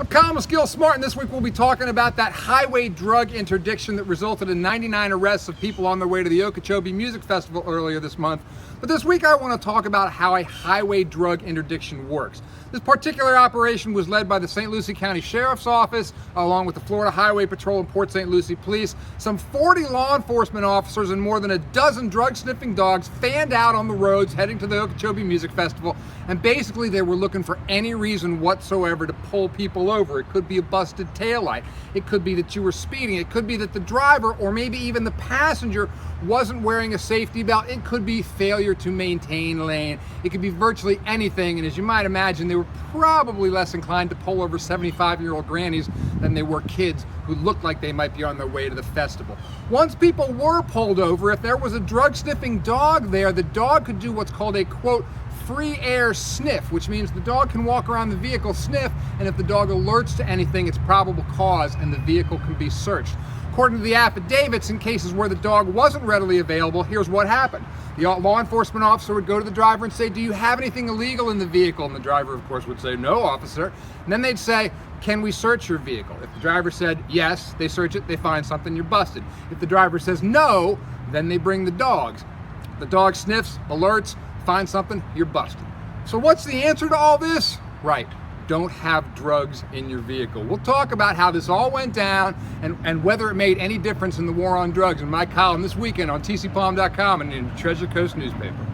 I'm columnist Gil Smart, and this week we'll be talking about that highway drug interdiction that resulted in 99 arrests of people on their way to the Okeechobee Music Festival earlier this month. But this week I want to talk about how a highway drug interdiction works. This particular operation was led by the St. Lucie County Sheriff's Office, along with the Florida Highway Patrol and Port St. Lucie Police. Some 40 law enforcement officers and more than a dozen drug-sniffing dogs fanned out on the roads heading to the Okeechobee Music Festival, and basically they were looking for any reason whatsoever to pull people over. It could be a busted taillight, it could be that you were speeding, it could be that the driver or maybe even the passenger wasn't wearing a safety belt, it could be failure to maintain lane, it could be virtually anything. And as you might imagine, they were probably less inclined to pull over 75-year-old grannies than they were kids who looked like they might be on their way to the festival. Once people were pulled over, if there was a drug-sniffing dog there, the dog could do what's called a, quote, free air sniff, which means the dog can walk around the vehicle, sniff, and if the dog alerts to anything, it's probable cause and the vehicle can be searched. According to the affidavits, in cases where the dog wasn't readily available, here's what happened. The law enforcement officer would go to the driver and say, "Do you have anything illegal in the vehicle?" And the driver, of course, would say, "No, officer." And then they'd say, "Can we search your vehicle?" If the driver said yes, they search it, they find something, you're busted. If the driver says no, then they bring the dogs. The dog sniffs, alerts, finds something, you're busted. So what's the answer to all this? Right. Don't have drugs in your vehicle. We'll talk about how this all went down and whether it made any difference in the war on drugs in my column this weekend on tcpalm.com and in Treasure Coast newspaper.